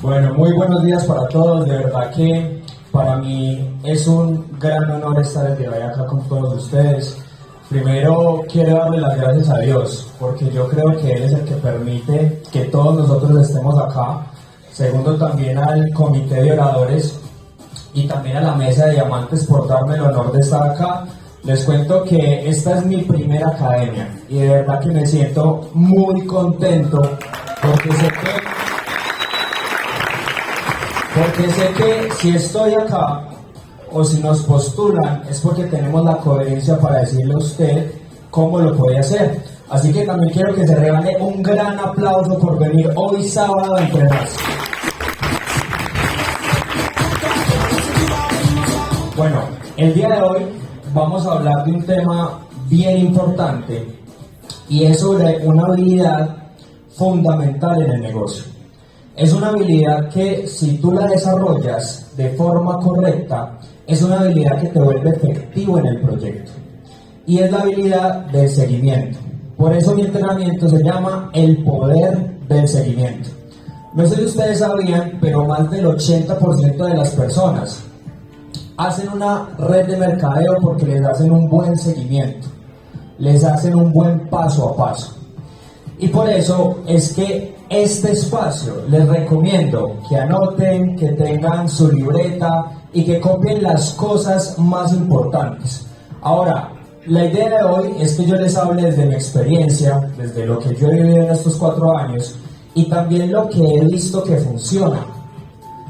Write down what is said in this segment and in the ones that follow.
Bueno, muy buenos días para todos. De verdad que para mí es un gran honor estar el día de hoy acá con todos ustedes. Primero quiero darle las gracias a Dios, porque yo creo que Él es el que permite que todos nosotros estemos acá. Segundo, también al comité de oradores y también a la mesa de diamantes por darme el honor de estar acá. Les cuento que esta es mi primera academia y de verdad que me siento muy contento porque sé que si estoy acá o si nos postulan es porque tenemos la coherencia para decirle a usted cómo lo puede hacer. Así que también quiero que se regale un gran aplauso por venir hoy sábado a entrenarse. Bueno, el día de hoy vamos a hablar de un tema bien importante y es sobre una habilidad fundamental en el negocio. Es una habilidad que si tú la desarrollas de forma correcta, es una habilidad que te vuelve efectivo en el proyecto. Y es la habilidad del seguimiento. Por eso mi entrenamiento se llama el poder del seguimiento. No sé si ustedes sabían, pero más del 80% de las personas hacen una red de mercadeo porque les hacen un buen seguimiento, les hacen un buen paso a paso. Y por eso es que este espacio les recomiendo que anoten, que tengan su libreta y que copien las cosas más importantes. Ahora, la idea de hoy es que yo les hable desde mi experiencia, desde lo que yo he vivido en estos 4 años y también lo que he visto que funciona,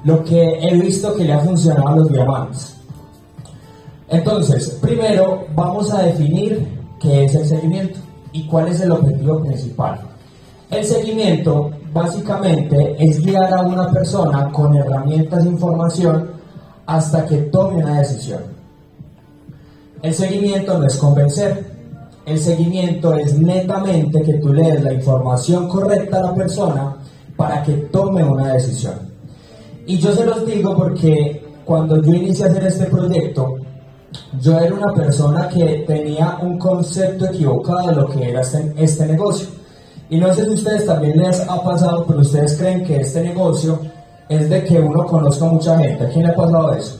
lo que he visto que le ha funcionado a los diamantes. Entonces, primero vamos a definir qué es el seguimiento y cuál es el objetivo principal. El seguimiento básicamente es guiar a una persona con herramientas e información hasta que tome una decisión. El seguimiento no es convencer. El seguimiento es netamente que tú le des la información correcta a la persona para que tome una decisión. Y yo se los digo porque cuando yo inicié a hacer este proyecto, yo era una persona que tenía un concepto equivocado de lo que era este negocio. Y no sé si a ustedes también les ha pasado, pero ustedes creen que este negocio es de que uno conozca a mucha gente. ¿A quién le ha pasado eso?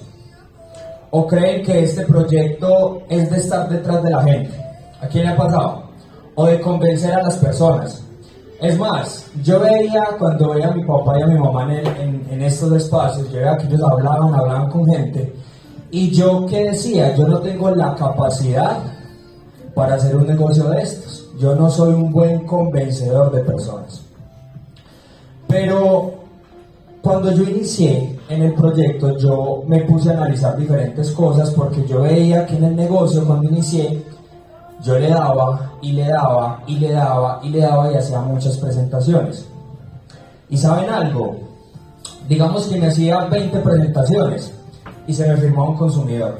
¿O creen que este proyecto es de estar detrás de la gente? ¿A quién le ha pasado? ¿O de convencer a las personas? Es más, yo veía cuando veía a mi papá y a mi mamá en estos espacios, yo veía que ellos hablaban con gente. Y yo, ¿qué decía? Yo no tengo la capacidad para hacer un negocio de estos. Yo no soy un buen convencedor de personas. Pero cuando yo inicié en el proyecto, yo me puse a analizar diferentes cosas porque yo veía que en el negocio, cuando inicié, yo le daba y hacía muchas presentaciones. ¿Y saben algo? Digamos que me hacía 20 presentaciones y se me firmaba un consumidor.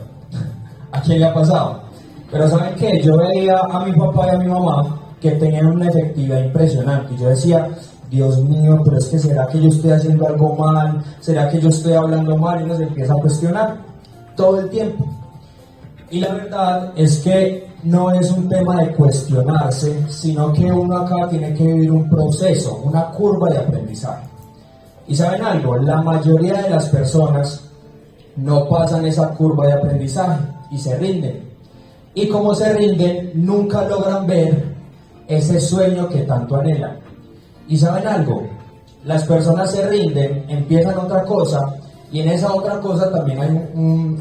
¿A quién le ha pasado? Pero ¿saben qué? Yo veía a mi papá y a mi mamá que tenían una efectividad impresionante y yo decía, Dios mío, pero es que ¿será que yo estoy haciendo algo mal? ¿Será que yo estoy hablando mal? Y uno se empieza a cuestionar todo el tiempo. Y la verdad es que no es un tema de cuestionarse, sino que uno acá tiene que vivir un proceso, una curva de aprendizaje. Y ¿saben algo? La mayoría de las personas no pasan esa curva de aprendizaje y se rinden. Y como se rinden, nunca logran ver ese sueño que tanto anhelan. ¿Y saben algo? Las personas se rinden, empiezan otra cosa, y en esa otra cosa también hay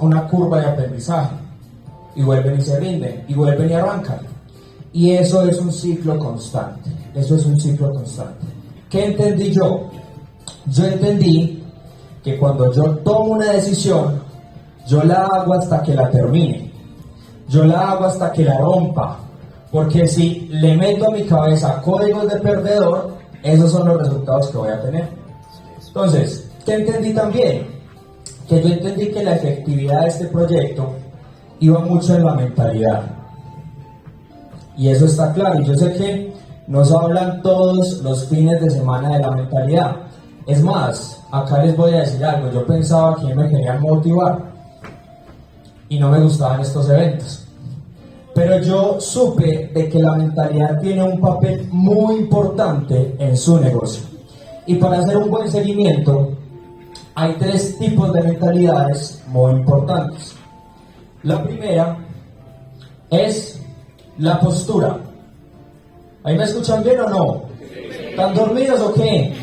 una curva de aprendizaje. Y vuelven y se rinden, y vuelven y arrancan. Y eso es un ciclo constante. ¿Qué entendí yo? Yo entendí que cuando yo tomo una decisión, yo la hago hasta que la termine. Yo la hago hasta que la rompa, porque si le meto a mi cabeza códigos de perdedor, esos son los resultados que voy a tener. Entonces, ¿qué entendí también? Que yo entendí que la efectividad de este proyecto iba mucho en la mentalidad. Y eso está claro, y yo sé que nos hablan todos los fines de semana de la mentalidad. Es más, acá les voy a decir algo, yo pensaba que me querían motivar y no me gustaban estos eventos. Pero yo supe de que la mentalidad tiene un papel muy importante en su negocio. Y para hacer un buen seguimiento, hay tres tipos de mentalidades muy importantes. La primera es la postura. ¿Ahí me escuchan bien o no? ¿Están dormidos o qué?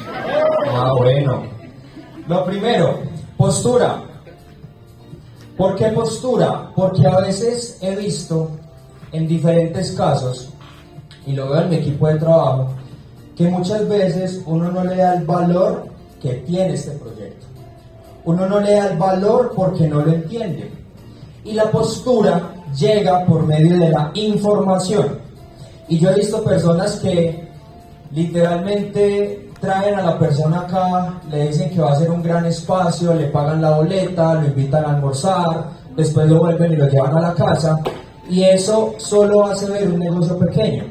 Ah, bueno. Lo primero, postura. ¿Por qué postura? Porque a veces he visto en diferentes casos, y lo veo en mi equipo de trabajo, que muchas veces uno no le da el valor que tiene este proyecto. Uno no le da el valor porque no lo entiende. Y la postura llega por medio de la información. Y yo he visto personas que literalmente traen a la persona acá, le dicen que va a ser un gran espacio, le pagan la boleta, lo invitan a almorzar, después lo vuelven y lo llevan a la casa, y eso solo hace ver un negocio pequeño.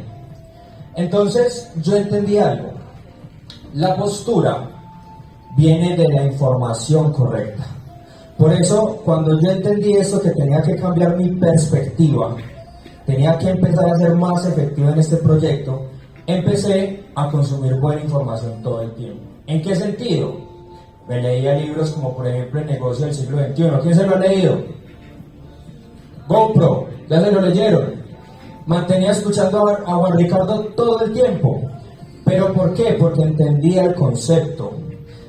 Entonces yo entendí algo. La postura viene de la información correcta. Por eso, cuando yo entendí eso, que tenía que cambiar mi perspectiva, tenía que empezar a ser más efectivo en este proyecto, empecé a consumir buena información todo el tiempo. ¿En qué sentido? Me leía libros como por ejemplo El negocio del siglo XXI. ¿Quién se lo ha leído? GoPro, ¿ya se lo leyeron? Mantenía escuchando a Juan Ricardo todo el tiempo. ¿Pero por qué? Porque entendía el concepto.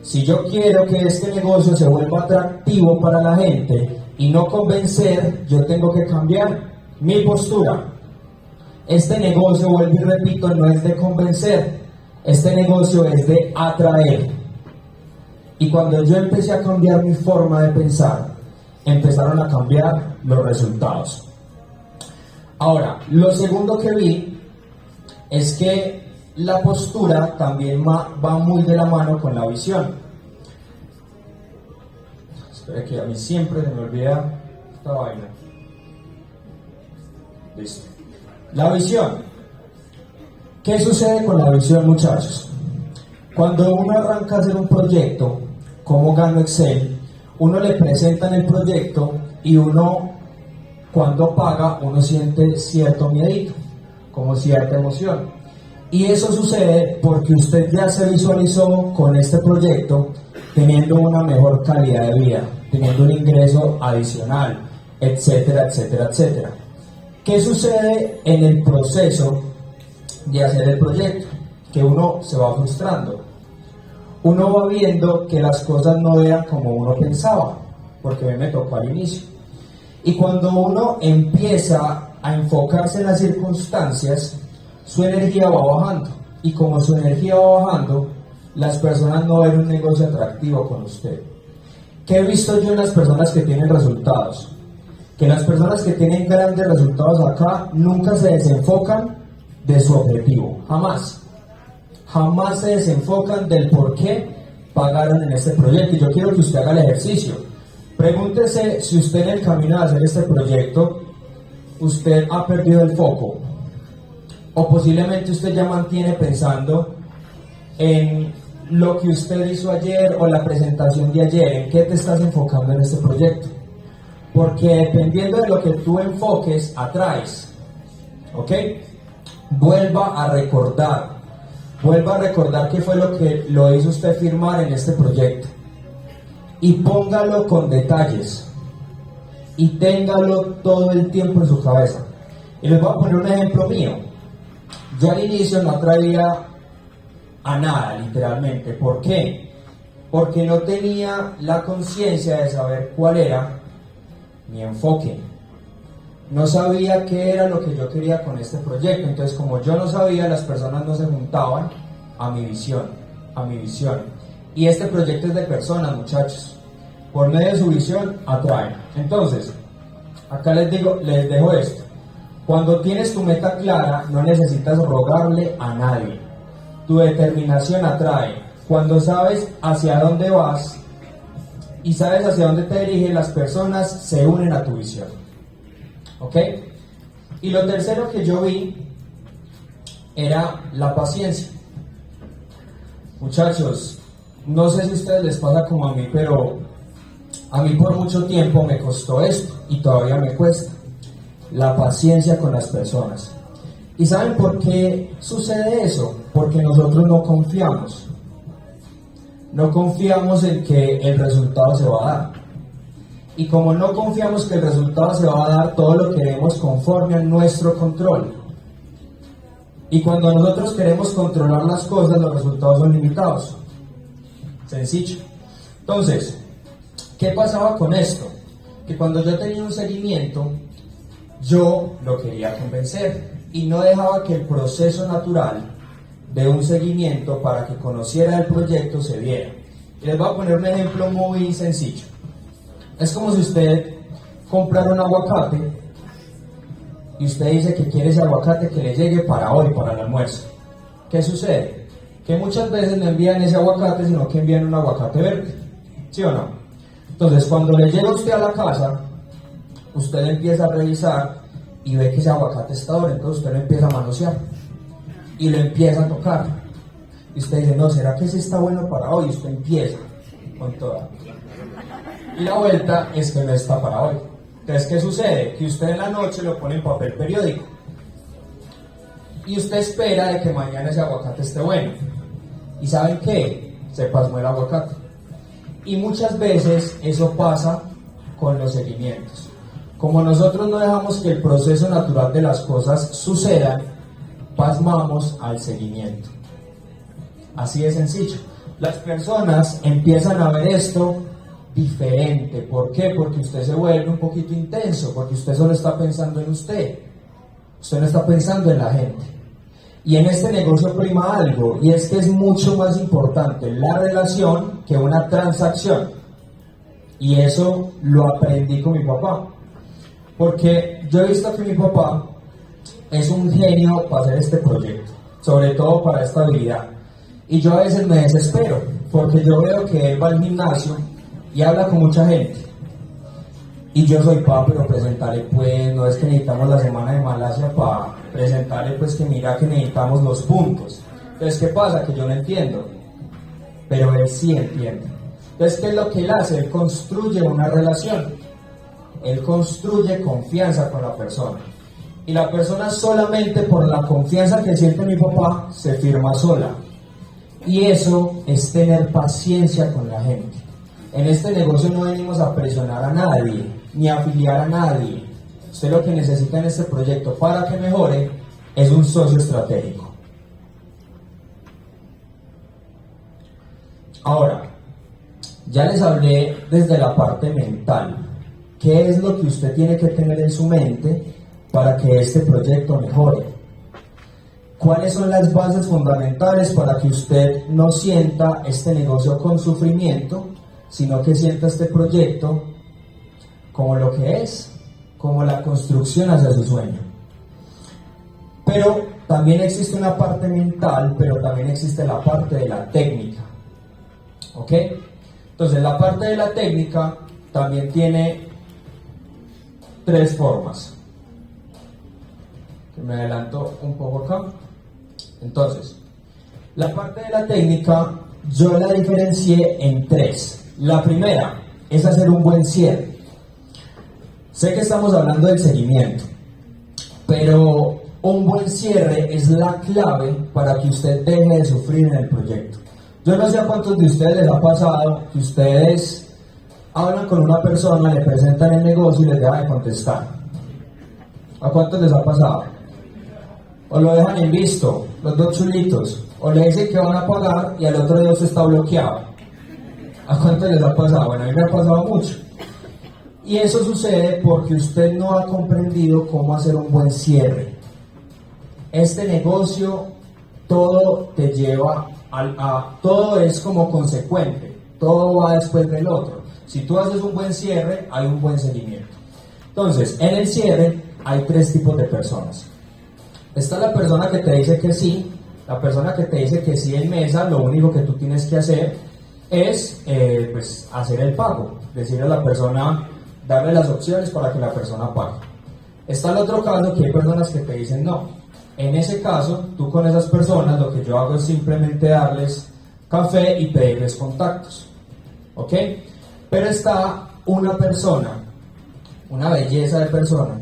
Si yo quiero que este negocio se vuelva atractivo para la gente y no convencer, yo tengo que cambiar mi postura. Este negocio, vuelvo y repito, no es de convencer, este negocio es de atraer. Y cuando yo empecé a cambiar mi forma de pensar, empezaron a cambiar los resultados. Ahora, lo segundo que vi es que la postura también va muy de la mano con la visión. Espera que a mí siempre se me olvida esta vaina. Listo. La visión. ¿Qué sucede con la visión, muchachos? Cuando uno arranca a hacer un proyecto, como Gano Excel, uno le presentan el proyecto y uno, cuando paga, uno siente cierto miedito, como cierta emoción. Y eso sucede porque usted ya se visualizó con este proyecto teniendo una mejor calidad de vida, teniendo un ingreso adicional, etcétera, etcétera, etcétera. ¿Qué sucede en el proceso de hacer el proyecto? Que uno se va frustrando. Uno va viendo que las cosas no eran como uno pensaba, porque me tocó al inicio. Y cuando uno empieza a enfocarse en las circunstancias, su energía va bajando. Y como su energía va bajando, las personas no ven un negocio atractivo con usted. ¿Qué he visto yo en las personas que tienen resultados? Que las personas que tienen grandes resultados acá nunca se desenfocan de su objetivo, jamás. Jamás se desenfocan del por qué pagaron en este proyecto. Y yo quiero que usted haga el ejercicio. Pregúntese si usted en el camino de hacer este proyecto, usted ha perdido el foco. O posiblemente usted ya mantiene pensando en lo que usted hizo ayer o la presentación de ayer. ¿En qué te estás enfocando en este proyecto? Porque dependiendo de lo que tú enfoques, atraes. ¿Ok? Vuelva a recordar qué fue lo que lo hizo usted firmar en este proyecto. Y póngalo con detalles. Y téngalo todo el tiempo en su cabeza. Y les voy a poner un ejemplo mío. Yo al inicio no atraía a nada, literalmente. ¿Por qué? Porque no tenía la conciencia de saber cuál era mi enfoque. No sabía qué era lo que yo quería con este proyecto. Entonces, como yo no sabía, las personas no se juntaban a mi visión. Y este proyecto es de personas, muchachos. Por medio de su visión, atraen. Entonces, acá les dejo esto. Cuando tienes tu meta clara, no necesitas rogarle a nadie. Tu determinación atrae. Cuando sabes hacia dónde vas y sabes hacia dónde te dirigen, las personas se unen a tu visión. ¿Ok? Y lo tercero que yo vi era la paciencia. Muchachos, no sé si a ustedes les pasa como a mí, pero a mí por mucho tiempo me costó esto y todavía me cuesta. La paciencia con las personas. ¿Y saben por qué sucede eso? Porque nosotros no confiamos. no confiamos en que el resultado se va a dar. Y como no confiamos que el resultado se va a dar, todo lo queremos conforme a nuestro control. Y cuando nosotros queremos controlar las cosas, los resultados son limitados. Sencillo. Entonces, ¿qué pasaba con esto? Que cuando yo tenía un seguimiento, yo lo quería convencer y no dejaba que el proceso natural de un seguimiento para que conociera el proyecto se diera. Y les voy a poner un ejemplo muy sencillo. Es como si usted comprara un aguacate y usted dice que quiere ese aguacate que le llegue para hoy, para el almuerzo. ¿Qué sucede? Que muchas veces no envían ese aguacate, sino que envían un aguacate verde. ¿Sí o no? Entonces, cuando le llega usted a la casa, usted empieza a revisar y ve que ese aguacate está duro, entonces usted lo empieza a manosear y lo empieza a tocar. Y usted dice, no, ¿será que ese está bueno para hoy? Y usted empieza con toda. Y la vuelta es que no está para hoy. Entonces, ¿qué sucede? Que usted en la noche lo pone en papel periódico y usted espera de que mañana ese aguacate esté bueno. ¿Y saben qué? Se pasmó el aguacate. Y muchas veces eso pasa con los seguimientos. Como nosotros no dejamos que el proceso natural de las cosas suceda, pasmamos al seguimiento. Así de sencillo. Las personas empiezan a ver esto diferente. ¿Por qué? Porque usted se vuelve un poquito intenso, porque usted solo está pensando en usted. Usted no está pensando en la gente. Y en este negocio prima algo, y es que es mucho más importante la relación que una transacción. Y eso lo aprendí con mi papá. Porque yo he visto que mi papá es un genio para hacer este proyecto, sobre todo para esta habilidad. Y yo a veces me desespero, porque yo veo que él va al gimnasio y habla con mucha gente. Y yo soy pero presentarle pues, no es que necesitamos la semana de Malasia para presentarle pues que mira que necesitamos los puntos. Entonces, ¿qué pasa? Que yo no entiendo, pero él sí entiende. Entonces, ¿qué es lo que él hace? Él construye una relación, él construye confianza con la persona. Y la persona solamente por la confianza que siente mi papá se firma sola. Y eso es tener paciencia con la gente. En este negocio no venimos a presionar a nadie, ni a afiliar a nadie. Usted lo que necesita en este proyecto para que mejore es un socio estratégico. Ahora, ya les hablé desde la parte mental. ¿Qué es lo que usted tiene que tener en su mente para que este proyecto mejore? ¿Cuáles son las bases fundamentales para que usted no sienta este negocio con sufrimiento, sino que sienta este proyecto como lo que es, como la construcción hacia su sueño? Pero también existe una parte mental, pero también existe la parte de la técnica. ¿Ok? Entonces, la parte de la técnica también tiene tres formas. Me adelanto un poco acá. Entonces, la parte de la técnica yo la diferencié en tres. La primera es hacer un buen cierre. Sé que estamos hablando del seguimiento, pero un buen cierre es la clave para que usted deje de sufrir en el proyecto. Yo no sé a cuántos de ustedes les ha pasado que ustedes hablan con una persona, le presentan el negocio y les deja de contestar. ¿A cuántos les ha pasado? O lo dejan en visto, los dos chulitos, o le dicen que van a pagar y al otro día usted está bloqueado. ¿A cuántos les ha pasado? Bueno, a mí me ha pasado mucho. Y eso sucede porque usted no ha comprendido cómo hacer un buen cierre. Este negocio, todo te lleva todo es como consecuente, todo va después del otro. Si tú haces un buen cierre, hay un buen seguimiento. Entonces, en el cierre hay tres tipos de personas. Está la persona que te dice que sí, la persona que te dice que sí en mesa, lo único que tú tienes que hacer es pues, hacer el pago, decirle a la persona, darle las opciones para que la persona pague. Está el otro caso que hay personas que te dicen no. En ese caso, tú con esas personas lo que yo hago es simplemente darles café y pedirles contactos. ¿Ok? Pero está una persona, una belleza de persona,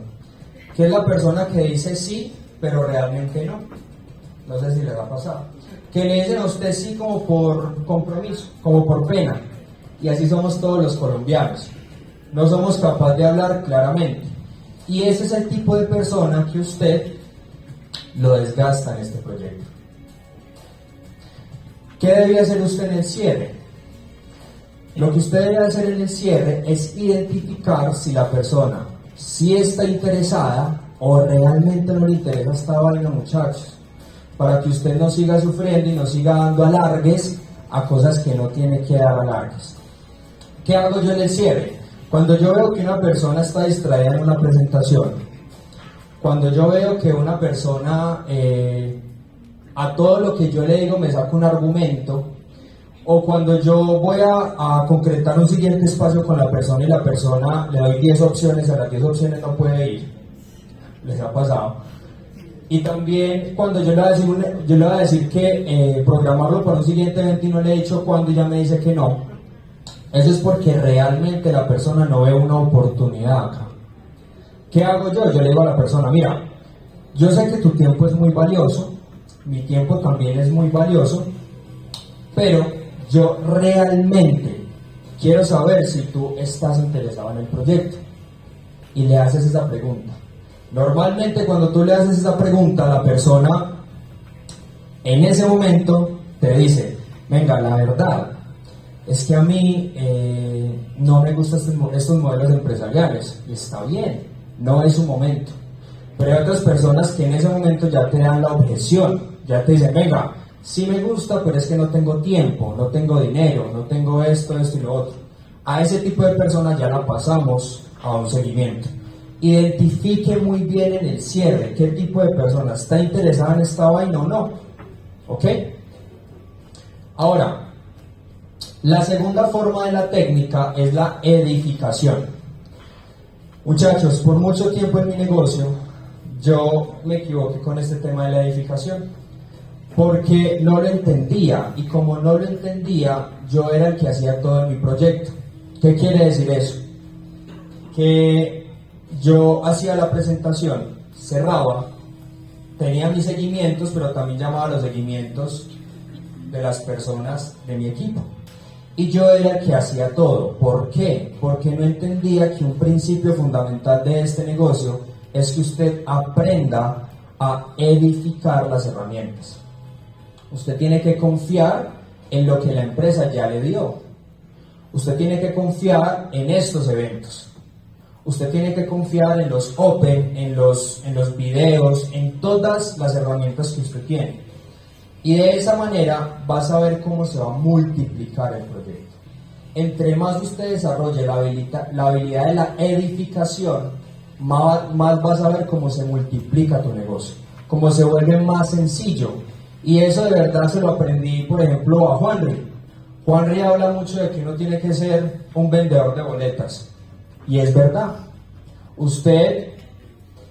que es la persona que dice sí, pero realmente no. No sé si les ha pasado. Que le dicen a usted sí como por compromiso, como por pena. Y así somos todos los colombianos. No somos capaces de hablar claramente. Y ese es el tipo de persona que usted lo desgasta en este proyecto. ¿Qué debe hacer usted en el cierre? Lo que usted debe hacer en el cierre es identificar si la persona sí está interesada o realmente no le interesa esta vaina, muchachos, para que usted no siga sufriendo y no siga dando alargues a cosas que no tiene que dar alargues. ¿Qué hago yo en el cierre? Cuando yo veo que una persona está distraída en una presentación, cuando yo veo que una persona a todo lo que yo le digo me saca un argumento, o cuando yo voy a concretar un siguiente espacio con la persona y la persona le doy 10 opciones, a las 10 opciones no puede ir, les ha pasado. Y también cuando yo le voy a decir que programarlo para un siguiente evento y no le he dicho cuándo y ya me dice que no, eso es porque realmente la persona no ve una oportunidad acá. ¿Qué hago yo? Yo le digo a la persona, mira, yo sé que tu tiempo es muy valioso, mi tiempo también es muy valioso, pero yo realmente quiero saber si tú estás interesado en el proyecto. Y le haces esa pregunta. Normalmente cuando tú le haces esa pregunta, la persona en ese momento te dice, venga, la verdad es que a mí no me gustan estos modelos empresariales. Y está bien, no es su momento. Pero hay otras personas que en ese momento ya te dan la objeción, ya te dicen, venga, sí me gusta, pero es que no tengo tiempo, no tengo dinero, no tengo esto y lo otro. A ese tipo de personas ya la pasamos a un seguimiento. Identifique muy bien en el cierre qué tipo de persona está interesada en esta vaina o no. ¿Ok? Ahora, la segunda forma de la técnica es la edificación. Muchachos, por mucho tiempo en mi negocio, yo me equivoqué con este tema de la edificación, porque no lo entendía, y como no lo entendía, yo era el que hacía todo en mi proyecto. ¿Qué quiere decir eso? Que yo hacía la presentación, cerraba, tenía mis seguimientos, pero también llamaba a los seguimientos de las personas de mi equipo. Y yo era el que hacía todo. ¿Por qué? Porque no entendía que un principio fundamental de este negocio es que usted aprenda a edificar las herramientas. Usted tiene que confiar en lo que la empresa ya le dio. Usted tiene que confiar en estos eventos. Usted tiene que confiar en los Open, en los videos, en todas las herramientas que usted tiene. Y de esa manera va a saber cómo se va a multiplicar el proyecto. Entre más usted desarrolle la habilidad de la edificación, más va a saber cómo se multiplica tu negocio, cómo se vuelve más sencillo. Y eso de verdad se lo aprendí, por ejemplo, a Juanri. Juanri habla mucho de que uno tiene que ser un vendedor de boletas. Y es verdad. Usted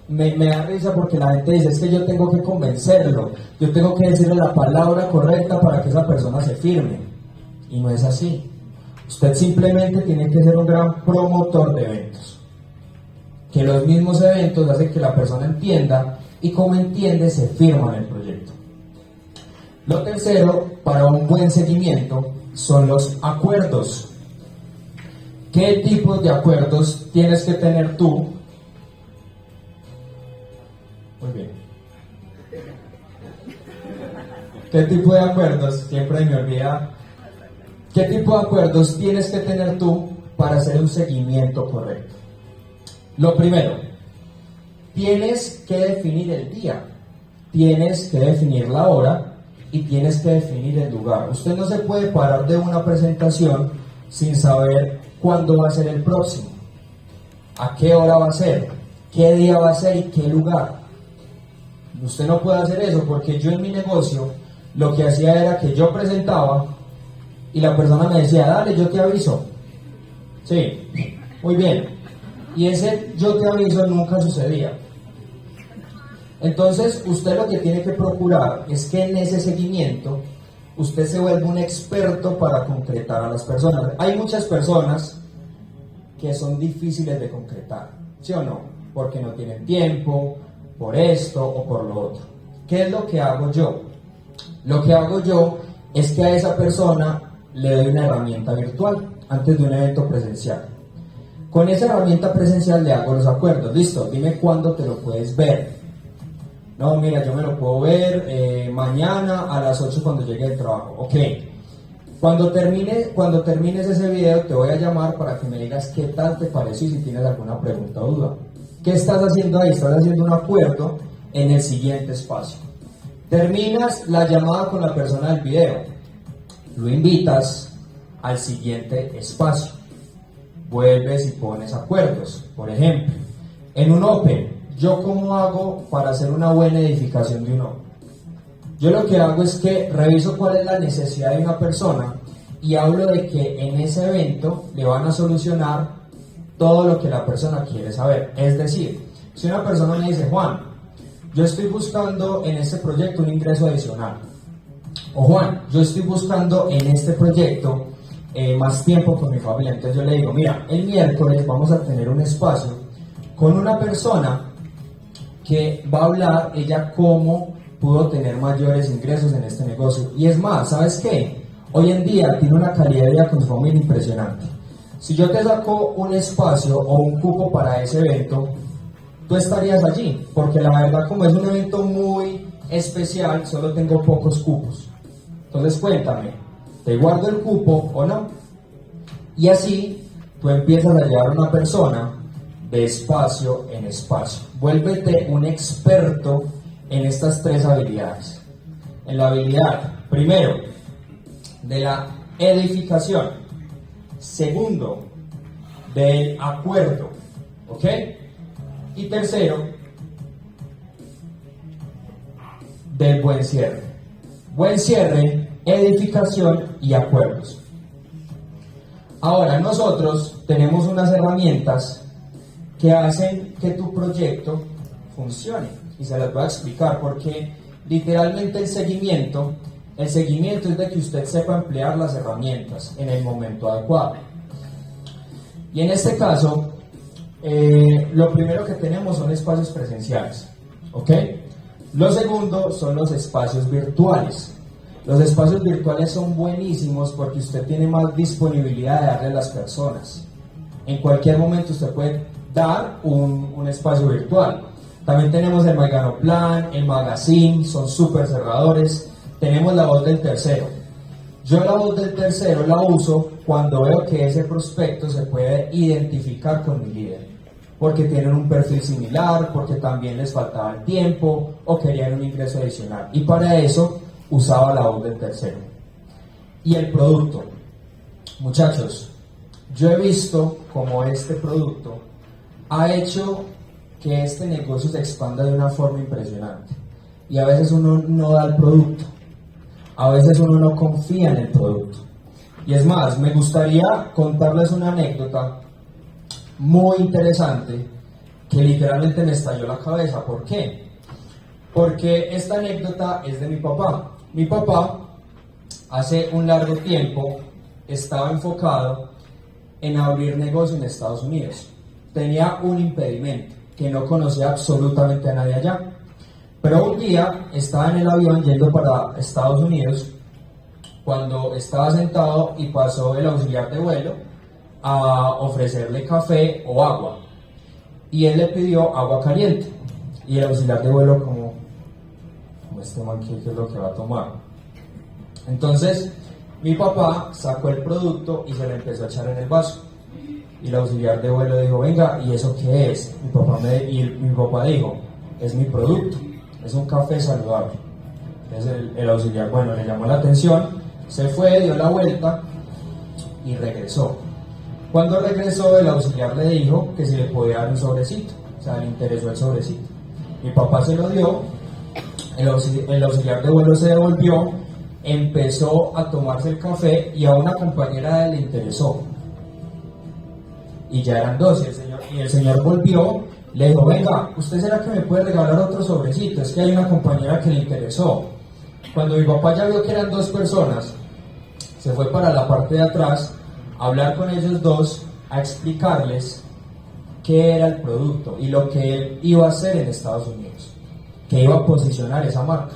me da risa porque la gente dice, es que yo tengo que convencerlo, yo tengo que decirle la palabra correcta para que esa persona se firme. Y no es así. Usted simplemente tiene que ser un gran promotor de eventos. Que los mismos eventos hacen que la persona entienda, y como entiende, se firma en el proyecto. Lo tercero, para un buen seguimiento, son los acuerdos. ¿Qué tipos de acuerdos tienes que tener tú? Muy bien. ¿Qué tipo de acuerdos? Siempre me olvida. ¿Qué tipo de acuerdos tienes que tener tú para hacer un seguimiento correcto? Lo primero, tienes que definir el día, tienes que definir la hora y tienes que definir el lugar. Usted no se puede parar de una presentación sin saber cuándo va a ser el próximo, a qué hora va a ser, qué día va a ser y qué lugar. Usted no puede hacer eso, porque yo en mi negocio lo que hacía era que yo presentaba y la persona me decía, dale, yo te aviso. Sí, muy bien. Y ese yo te aviso nunca sucedía. Entonces, usted lo que tiene que procurar es que en ese seguimiento usted se vuelva un experto para concretar a las personas. Hay muchas personas que son difíciles de concretar, ¿sí o no? Porque no tienen tiempo, por esto o por lo otro. ¿Qué es lo que hago yo? Lo que hago yo es que a esa persona le doy una herramienta virtual antes de un evento presencial. Con esa herramienta presencial le hago los acuerdos. Listo, dime cuándo te lo puedes ver. No, mira, yo me lo puedo ver mañana a las 8 cuando llegue del trabajo. Ok. Cuando termines ese video te voy a llamar para que me digas qué tal te pareció y si tienes alguna pregunta o duda. ¿Qué estás haciendo ahí? Estás haciendo un acuerdo en el siguiente espacio. Terminas la llamada con la persona del video. Lo invitas al siguiente espacio. Vuelves y pones acuerdos. Por ejemplo, en un Open, ¿yo cómo hago para hacer una buena edificación de un Open? Yo lo que hago es que reviso cuál es la necesidad de una persona y hablo de que en ese evento le van a solucionar todo lo que la persona quiere saber. Es decir, si una persona me dice, Juan, yo estoy buscando en este proyecto un ingreso adicional. O Juan, yo estoy buscando en este proyecto más tiempo con mi familia. Entonces yo le digo, mira, el miércoles vamos a tener un espacio con una persona que va a hablar ella cómo pudo tener mayores ingresos en este negocio. Y es más, ¿sabes qué? Hoy en día tiene una calidad de vida con su familia impresionante. Si yo te saco un espacio o un cupo para ese evento, tú estarías allí, porque la verdad como es un evento muy especial, solo tengo pocos cupos. Entonces cuéntame, ¿te guardo el cupo o no? Y así tú empiezas a llevar a una persona de espacio en espacio. Vuélvete un experto en estas tres habilidades. En la habilidad, primero, de la edificación. Segundo, del acuerdo. ¿Ok? Y tercero, del buen cierre. Buen cierre, edificación y acuerdos. Ahora, nosotros tenemos unas herramientas que hacen que tu proyecto funcione. Y se las voy a explicar porque literalmente el seguimiento es de que usted sepa emplear las herramientas en el momento adecuado. Y en este caso, lo primero que tenemos son espacios presenciales, ¿ok? Lo segundo son los espacios virtuales. Los espacios virtuales son buenísimos porque usted tiene más disponibilidad de darle a las personas. En cualquier momento usted puede dar un espacio virtual. También tenemos el Plan, el Magazine, son súper cerradores. Tenemos la voz del tercero. Yo la voz del tercero la uso cuando veo que ese prospecto se puede identificar con mi líder, porque tienen un perfil similar, porque también les faltaba el tiempo o querían un ingreso adicional. Y para eso usaba la voz del tercero. Y el producto. Muchachos, yo he visto cómo este producto ha hecho que este negocio se expanda de una forma impresionante. Y a veces uno no da el producto. A veces uno no confía en el producto. Y es más, me gustaría contarles una anécdota muy interesante que literalmente me estalló la cabeza. ¿Por qué? Porque esta anécdota es de mi papá. Mi papá hace un largo tiempo estaba enfocado en abrir negocio en Estados Unidos. Tenía un impedimento, que no conocía absolutamente a nadie allá. Pero un día estaba en el avión yendo para Estados Unidos cuando estaba sentado y pasó el auxiliar de vuelo a ofrecerle café o agua. Y él le pidió agua caliente. Y el auxiliar de vuelo como este man, ¿qué es lo que va a tomar? Entonces mi papá sacó el producto y se lo empezó a echar en el vaso. Y el auxiliar de vuelo dijo, venga, ¿y eso qué es? Mi papá dijo, es mi producto, es un café saludable. Entonces el auxiliar, bueno, le llamó la atención, se fue, dio la vuelta y regresó. Cuando regresó, el auxiliar le dijo que si le podía dar un sobrecito, o sea, le interesó el sobrecito. Mi papá se lo dio, el auxiliar de vuelo se devolvió, empezó a tomarse el café y a una compañera de él le interesó. Y ya eran dos, y el señor volvió, le dijo, venga, ¿usted será que me puede regalar otro sobrecito? Es que hay una compañera que le interesó. Cuando mi papá ya vio que eran dos personas, se fue para la parte de atrás a hablar con ellos dos, a explicarles qué era el producto y lo que él iba a hacer en Estados Unidos. que iba a posicionar esa marca.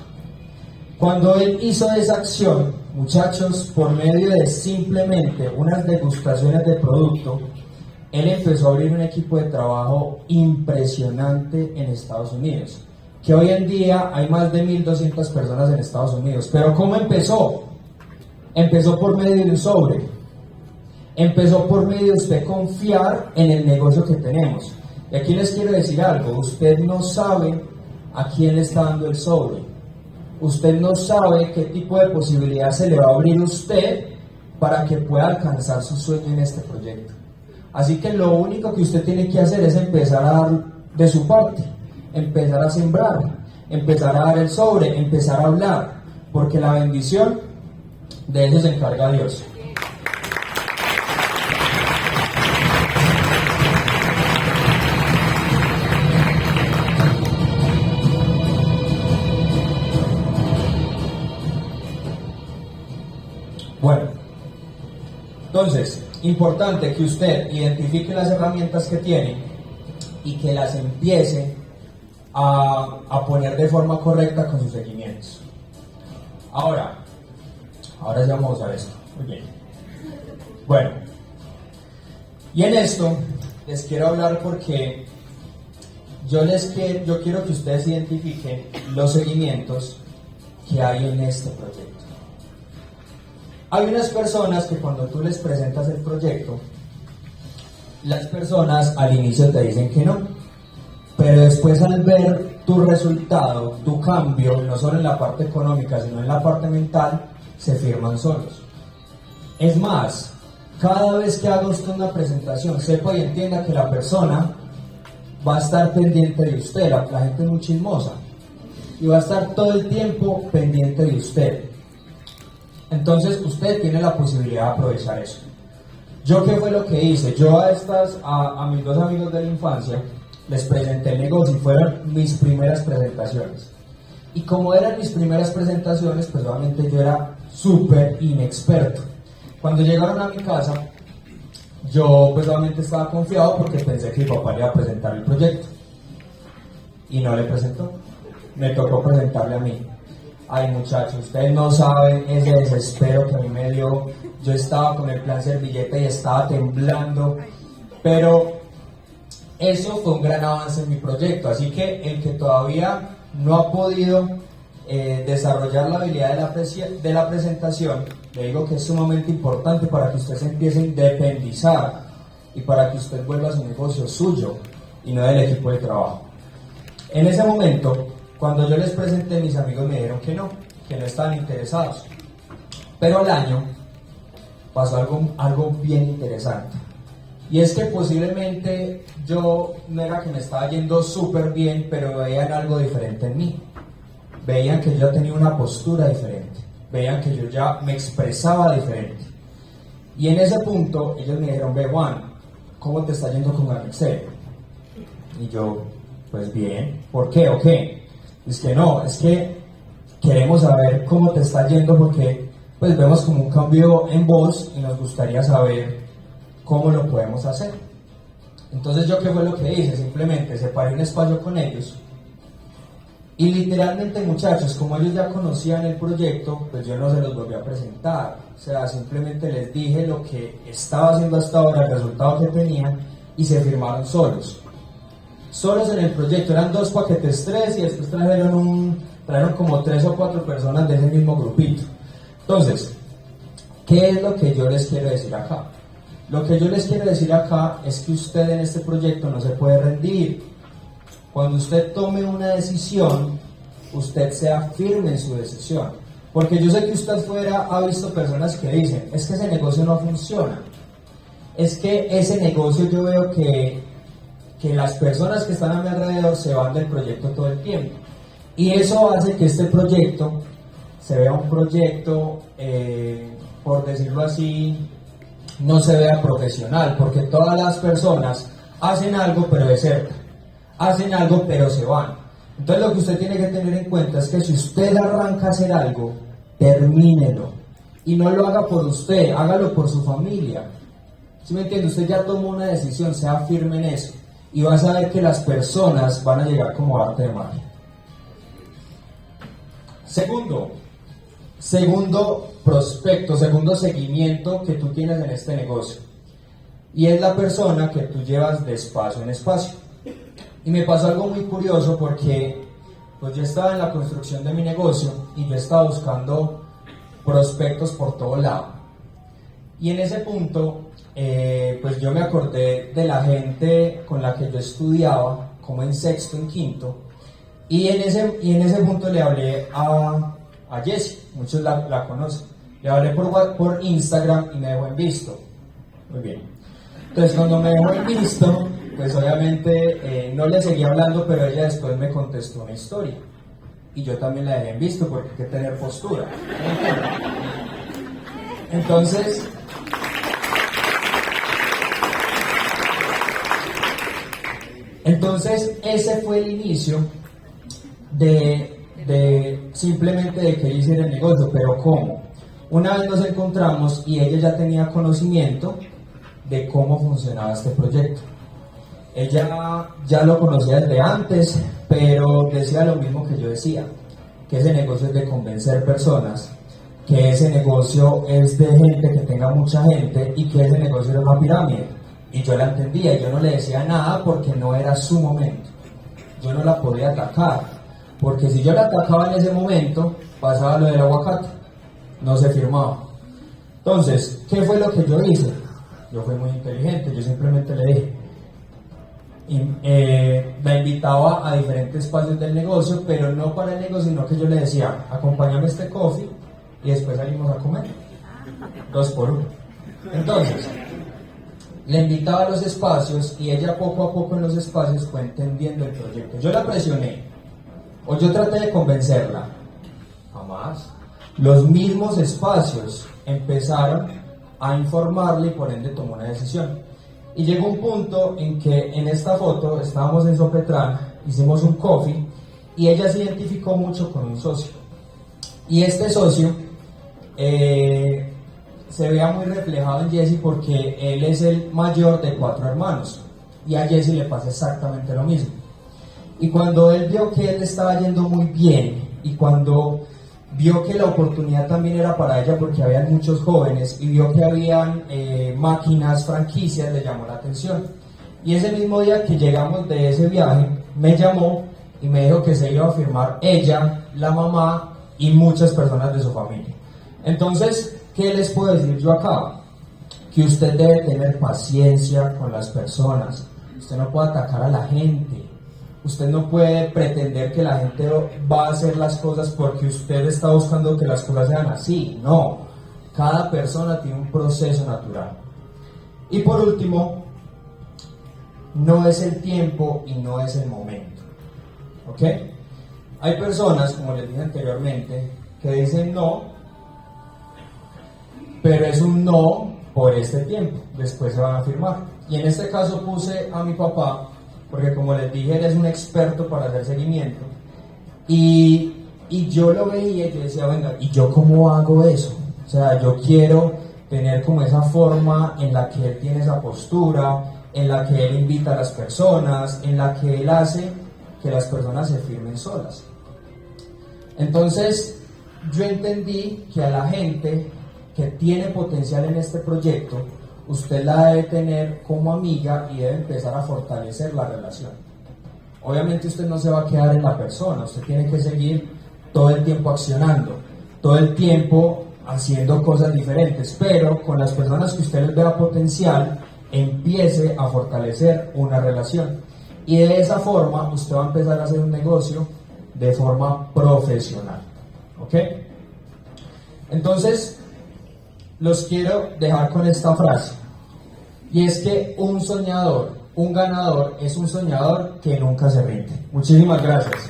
Cuando él hizo esa acción, muchachos, por medio de simplemente unas degustaciones de producto, él empezó a abrir un equipo de trabajo impresionante en Estados Unidos, que hoy en día hay más de 1.200 personas en Estados Unidos. Pero ¿cómo empezó? Empezó por medio de un sobre. Empezó por medio de usted confiar en el negocio que tenemos. Y aquí les quiero decir algo, usted no sabe a quién le está dando el sobre. Usted no sabe qué tipo de posibilidad se le va a abrir a usted para que pueda alcanzar su sueño en este proyecto. Así que lo único que usted tiene que hacer es empezar a dar de su parte, empezar a sembrar, empezar a dar el sobre, empezar a hablar, porque la bendición de eso se encarga Dios. Bueno, entonces, importante que usted identifique las herramientas que tiene y que las empiece a poner de forma correcta con sus seguimientos. Ahora sí vamos a ver esto. Muy bien. Bueno, y en esto les quiero hablar porque yo quiero que ustedes identifiquen los seguimientos que hay en este proyecto. Hay unas personas que cuando tú les presentas el proyecto, las personas al inicio te dicen que no, pero después al ver tu resultado, tu cambio, no solo en la parte económica, sino en la parte mental, se firman solos. Es más, cada vez que haga usted una presentación, sepa y entienda que la persona va a estar pendiente de usted, la gente es muy chismosa, y va a estar todo el tiempo pendiente de usted. Entonces usted tiene la posibilidad de aprovechar eso. ¿Yo qué fue lo que hice? Yo a mis dos amigos de la infancia les presenté el negocio y fueron mis primeras presentaciones. Y como eran mis primeras presentaciones, pues obviamente yo era súper inexperto. Cuando llegaron a mi casa, yo pues obviamente estaba confiado porque pensé que mi papá le iba a presentar el proyecto. Y no le presentó. Me tocó presentarle a mí. Ay muchachos, ustedes no saben ese desespero que a mí me dio. Yo estaba con el plan servilleta y estaba temblando, pero eso fue un gran avance en mi proyecto. Así que el que todavía no ha podido desarrollar la habilidad de la presentación, le digo que es sumamente importante para que usted se empiece a independizar y para que usted vuelva a su negocio suyo y no del equipo de trabajo. En ese momento, cuando yo les presenté, mis amigos me dijeron que no estaban interesados. Pero al año pasó algo bien interesante. Y es que posiblemente yo no era que me estaba yendo súper bien, pero veían algo diferente en mí. Veían que yo tenía una postura diferente. Veían que yo ya me expresaba diferente. Y en ese punto ellos me dijeron, ve Juan, ¿cómo te está yendo con Excel? Y yo, pues bien. ¿Por qué o qué? Es que no, es que queremos saber cómo te está yendo porque pues vemos como un cambio en vos y nos gustaría saber cómo lo podemos hacer. Entonces yo qué fue lo que hice, simplemente separé un espacio con ellos y literalmente muchachos, como ellos ya conocían el proyecto, pues yo no se los volví a presentar, o sea, simplemente les dije lo que estaba haciendo hasta ahora, el resultado que tenían y se firmaron solos en el proyecto. Eran 2 paquetes 3 y después trajeron como 3 o 4 personas de ese mismo grupito. Entonces, ¿qué es lo que yo les quiero decir acá? Lo que yo les quiero decir acá es que usted en este proyecto no se puede rendir. Cuando usted tome una decisión, usted sea firme en su decisión. Porque yo sé que usted fuera ha visto personas que dicen, es que ese negocio no funciona. Es que ese negocio yo veo que las personas que están a mi alrededor se van del proyecto todo el tiempo. Y eso hace que este proyecto se vea un proyecto, por decirlo así, no se vea profesional, porque todas las personas hacen algo pero desertan, hacen algo pero se van. Entonces lo que usted tiene que tener en cuenta es que si usted arranca a hacer algo, termínelo. Y no lo haga por usted, hágalo por su familia. ¿Sí me entiende? Usted ya tomó una decisión, sea firme en eso. Y vas a ver que las personas van a llegar como arte de magia. Segundo prospecto, segundo seguimiento que tú tienes en este negocio. Y es la persona que tú llevas de espacio en espacio. Y me pasó algo muy curioso porque pues yo estaba en la construcción de mi negocio y yo estaba buscando prospectos por todo lado. Y en ese punto, pues yo me acordé de la gente con la que yo estudiaba, como en sexto, en quinto, y en ese punto le hablé a Jessie, muchos la conocen, le hablé por Instagram y me dejó en visto. Muy bien. Entonces cuando me dejó en visto, pues obviamente no le seguí hablando, pero ella después me contestó una historia. Y yo también la dejé en visto porque hay que tener postura. Entonces ese fue el inicio de simplemente de que hiciera el negocio. Pero ¿cómo? Una vez nos encontramos y ella ya tenía conocimiento de cómo funcionaba este proyecto. Ella ya lo conocía desde antes, pero decía lo mismo que yo decía, que ese negocio es de convencer personas, que ese negocio es de gente que tenga mucha gente y que ese negocio era una pirámide. Y yo la entendía y yo no le decía nada porque no era su momento. Yo no la podía atacar, porque si yo la atacaba en ese momento, pasaba lo del aguacate, no se firmaba. Entonces, ¿qué fue lo que yo hice? Yo fui muy inteligente, yo simplemente le dije, la invitaba a diferentes espacios del negocio, pero no para el negocio, sino que yo le decía, acompáñame a este coffee y después salimos a comer, 2 por 1. Entonces, le invitaba a los espacios y ella poco a poco en los espacios fue entendiendo el proyecto. Yo la presioné, o yo traté de convencerla, jamás. Los mismos espacios empezaron a informarle y por ende tomó una decisión. Y llegó un punto en que en esta foto estábamos en Sopetrán, hicimos un coffee y ella se identificó mucho con un socio. Y este socio se veía muy reflejado en Jessie porque él es el mayor de 4 hermanos y a Jessie le pasa exactamente lo mismo. Y cuando él vio que él estaba yendo muy bien y cuando vio que la oportunidad también era para ella porque había muchos jóvenes y vio que habían máquinas, franquicias, le llamó la atención. Y ese mismo día que llegamos de ese viaje, me llamó y me dijo que se iba a firmar ella, la mamá y muchas personas de su familia. Entonces, ¿qué les puedo decir yo acá? Que usted debe tener paciencia con las personas. Usted no puede atacar a la gente. Usted no puede pretender que la gente va a hacer las cosas porque usted está buscando que las cosas sean así. No, cada persona tiene un proceso natural. Y por último, no es el tiempo y no es el momento. ¿Ok? Hay personas, como les dije anteriormente, que dicen no, pero es un no por este tiempo, después se van a firmar. Y en este caso puse a mi papá, porque como les dije, él es un experto para hacer seguimiento, y yo lo veía y yo decía, venga, ¿y yo cómo hago eso? O sea, yo quiero tener como esa forma en la que él tiene esa postura, en la que él invita a las personas, en la que él hace que las personas se firmen solas. Entonces, yo entendí que a la gente que tiene potencial en este proyecto, usted la debe tener como amiga y debe empezar a fortalecer la relación. Obviamente usted no se va a quedar en la persona, usted tiene que seguir todo el tiempo accionando, todo el tiempo haciendo cosas diferentes, pero con las personas que usted les vea potencial, empiece a fortalecer una relación. Y de esa forma usted va a empezar a hacer un negocio de forma profesional. ¿Ok? Entonces, los quiero dejar con esta frase. Y es que un soñador, un ganador, es un soñador que nunca se rinde. Muchísimas gracias.